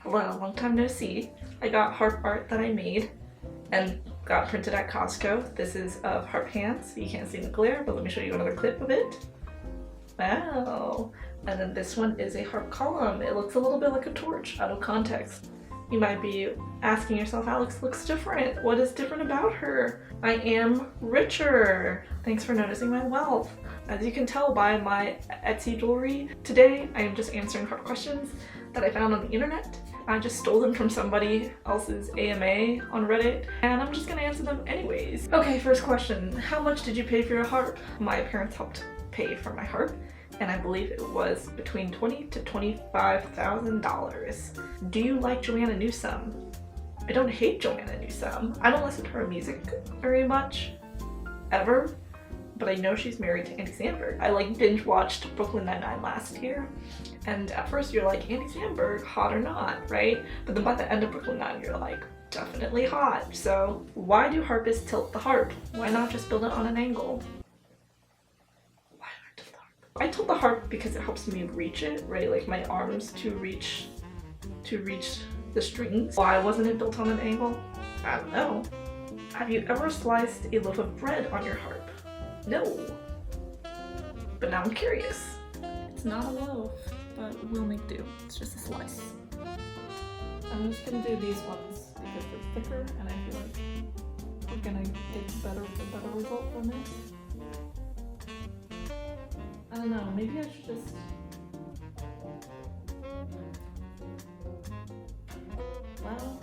Hello, long time no see. I got harp art that I made and got printed at Costco. This is of harp hands. You can't see the glare, but let me show you another clip of it. Wow. And then this one is a harp column. It looks a little bit like a torch out of context. You might be asking yourself, Alex looks different. What is different about her? I am richer. Thanks for noticing my wealth. As you can tell by my Etsy jewelry, today I am just answering harp questions that I found on the internet. I just stole them from somebody else's AMA on Reddit, and I'm just gonna answer them anyways. Okay, first question. How much did you pay for your harp? My parents helped pay for my harp, and I believe it was between $20,000 to $25,000. Do you like Joanna Newsom? I don't hate Joanna Newsom. I don't listen to her music very much, ever, but I know she's married to Andy Samberg. I binge watched Brooklyn Nine-Nine last year, and at first you're like, Andy Samberg, hot or not, right? But then by the end of Brooklyn Nine, you're like, definitely hot. So why do harpists tilt the harp? Why not just build it on an angle? Why do I tilt the harp? I tilt the harp because it helps me reach it, right? Like my arms to reach the strings. Why wasn't it built on an angle? I don't know. Have you ever sliced a loaf of bread on your harp? No. But now I'm curious. It's not a loaf, but we'll make do. It's just a slice. I'm just gonna do these ones because they're thicker and I feel like we're gonna get a better result from it. I don't know, maybe I should just... Well,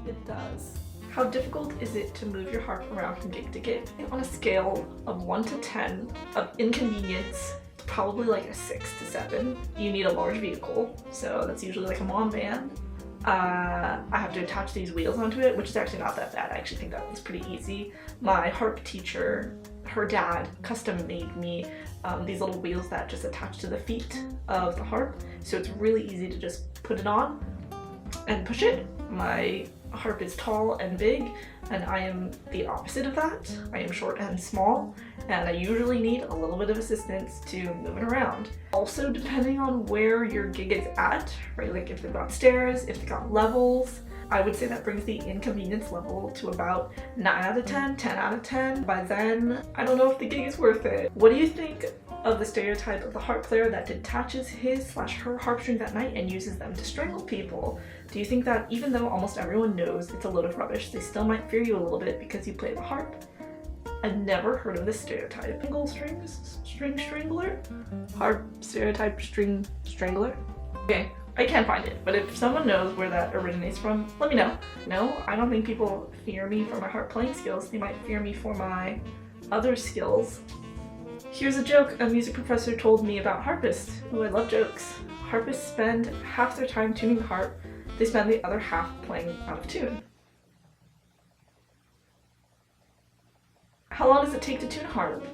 it does. How difficult is it to move your harp around from gig to gig? On a scale of 1 to 10 of inconvenience, it's probably like a 6 to 7. You need a large vehicle, so that's usually like a mom van. I have to attach these wheels onto it, which is actually not that bad. I actually think that one's pretty easy. My harp teacher, her dad, custom made me these little wheels that just attach to the feet of the harp, so it's really easy to just put it on and push it. My harp is tall and big, and I am the opposite of that. I am short and small, and I usually need a little bit of assistance to move it around. Also, depending on where your gig is at, right, like if they've got stairs, if they've got levels, I would say that brings the inconvenience level to about 9 out of 10, 10 out of 10. By then, I don't know if the gig is worth it. What do you think of the stereotype of the harp player that detaches his/her harp strings at night and uses them to strangle people? Do you think that even though almost everyone knows it's a load of rubbish, they still might fear you a little bit because you play the harp? I've never heard of this stereotype. String strangler? Harp stereotype string strangler? Okay, I can't find it, but if someone knows where that originates from, let me know. No, I don't think people fear me for my harp playing skills. They might fear me for my other skills. Here's a joke a music professor told me about harpists. Ooh, I love jokes. Harpists spend half their time tuning the harp. They spend the other half playing out of tune. How long does it take to tune a harp?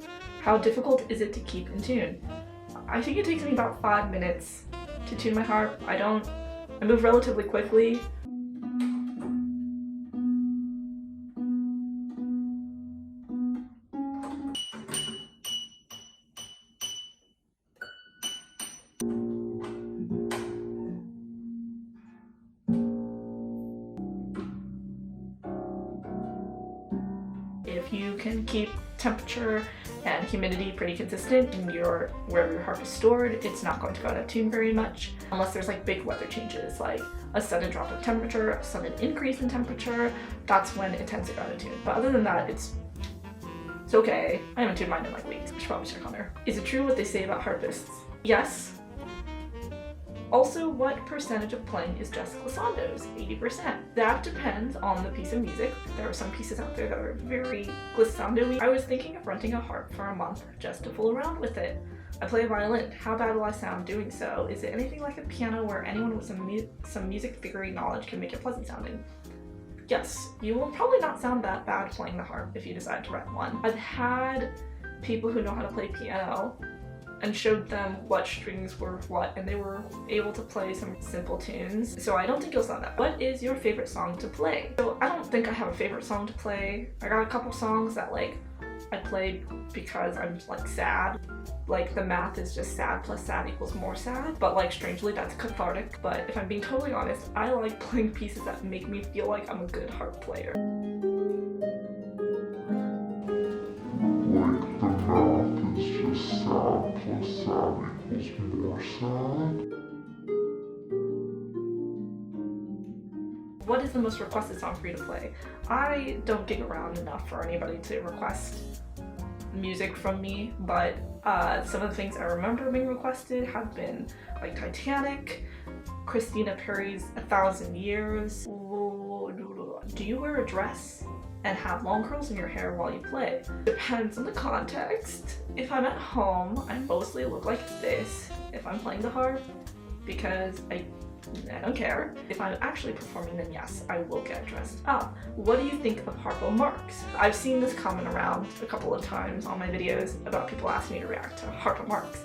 How difficult is it to keep in tune? I think it takes me about 5 minutes to tune my harp. I move relatively quickly. If you can keep temperature and humidity pretty consistent in wherever your harp is stored, it's not going to go out of tune very much, unless there's like big weather changes, like a sudden drop of temperature, a sudden increase in temperature. That's when it tends to go out of tune. But other than that, it's okay. I haven't tuned mine in like weeks. I should probably check on her. Is it true what they say about harpists? Yes. Also, what percentage of playing is just glissandos? 80%. That depends on the piece of music. There are some pieces out there that are very glissando-y. I was thinking of renting a harp for a month just to fool around with it. I play a violin. How bad will I sound doing so? Is it anything like a piano where anyone with some music theory knowledge can make it pleasant sounding? Yes, you will probably not sound that bad playing the harp if you decide to rent one. I've had people who know how to play piano and showed them what strings were what, and they were able to play some simple tunes. So I don't think you'll sound that. What is your favorite song to play? So I don't think I have a favorite song to play. I got a couple songs that I played because I'm sad. Like the math is just sad plus sad equals more sad, but like strangely that's cathartic. But if I'm being totally honest, I like playing pieces that make me feel like I'm a good harp player. Like the math is just sad plus sad equals more sad. What is the most requested song for you to play? I don't gig around enough for anybody to request music from me, but some of the things I remember being requested have been like Titanic, Christina Perri's 1,000 Years. Do you wear a dress and have long curls in your hair while you play? Depends on the context. If I'm at home, I mostly look like this if I'm playing the harp, because I don't care. If I'm actually performing, then yes, I will get dressed up. What do you think of harpo marks? I've seen this comment around a couple of times on my videos about people asking me to react to harpo marks.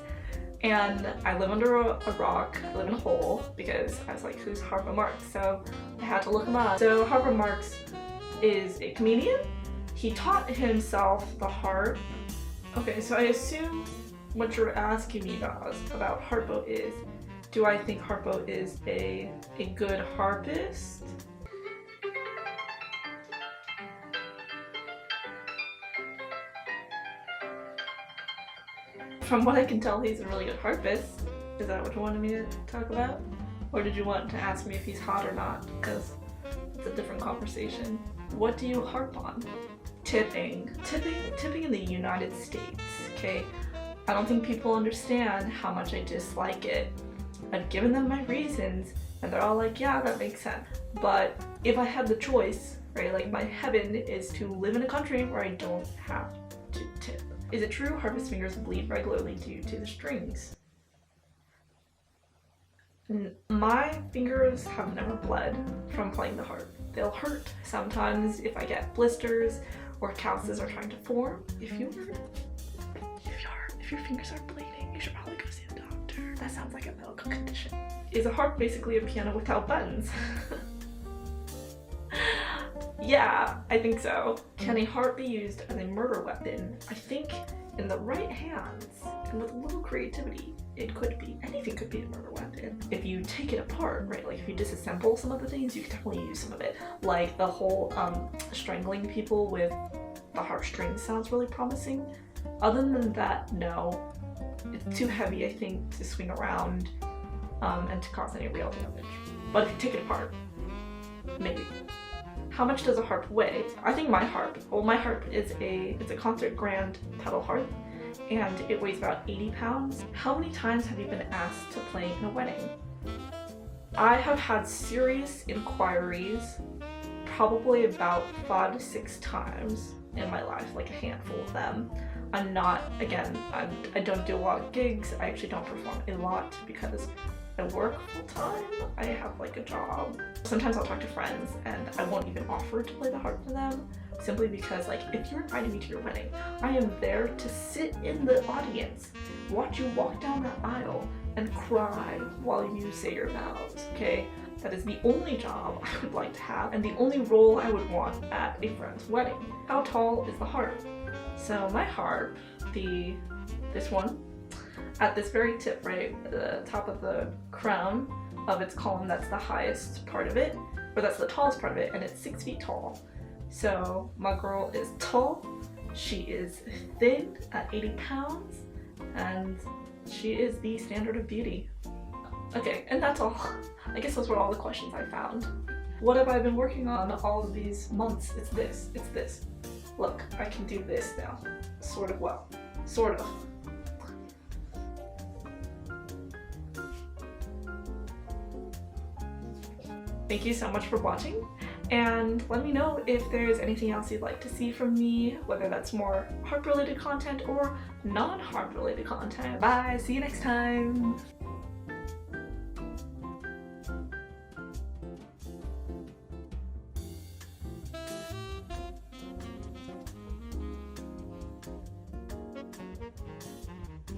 And I live under a rock, I live in a hole, because I was like, who's Harpo Marx? So I had to look him up. So Harpo Marx is a comedian. He taught himself the harp. Okay, so I assume what you're asking me about harpo is, do I think harpo is a good harpist? From what I can tell, he's a really good harpist. Is that what you wanted me to talk about? Or did you want to ask me if he's hot or not? Because it's a different conversation. What do you harp on? Tipping in the United States, okay? I don't think people understand how much I dislike it. I've given them my reasons, and they're all like, yeah, that makes sense. But if I had the choice, right, like my heaven is to live in a country where I don't have to tip. Is it true harpist fingers bleed regularly due to the strings? My fingers have never bled from playing the harp. They'll hurt sometimes if I get blisters or calluses are trying to form. If your fingers are bleeding, you should probably go see a doctor. That sounds like a medical condition. Is a harp basically a piano without buttons? Yeah, I think so. Can a harp be used as a murder weapon? I think in the right hands and with a little creativity, it could be. Anything could be a murder weapon. If you take it apart, right, like if you disassemble some of the things, you can definitely use some of it. Like the whole strangling people with the harp strings sounds really promising. Other than that, no. It's too heavy, I think, to swing around and to cause any real damage. But if you take it apart, maybe. How much does a harp weigh? I think my harp is it's a concert grand pedal harp, and it weighs about 80 pounds. How many times have you been asked to play in a wedding? I have had serious inquiries probably about 5 to 6 times in my life, like a handful of them. I'm not, again, I don't do a lot of gigs. I actually don't perform a lot because I work full time. I have like a job. Sometimes I'll talk to friends and I won't even offer to play the harp for them, simply because like if you're inviting me to your wedding, I am there to sit in the audience, watch you walk down that aisle and cry while you say your vows, okay? That is the only job I would like to have and the only role I would want at a friend's wedding. How tall is the harp? So my harp, this one, at this very tip, right, the top of the crown of its column, that's the highest part of it, or that's the tallest part of it, and it's 6 feet tall. So my girl is tall, she is thin at 80 pounds, and she is the standard of beauty. Okay, and that's all. I guess those were all the questions I found. What have I been working on all of these months? It's this. Look, I can do this now. Sort of well. Sort of. Thank you so much for watching, and let me know if there's anything else you'd like to see from me, whether that's more harp related content or non-harp related content. Bye, see you next time!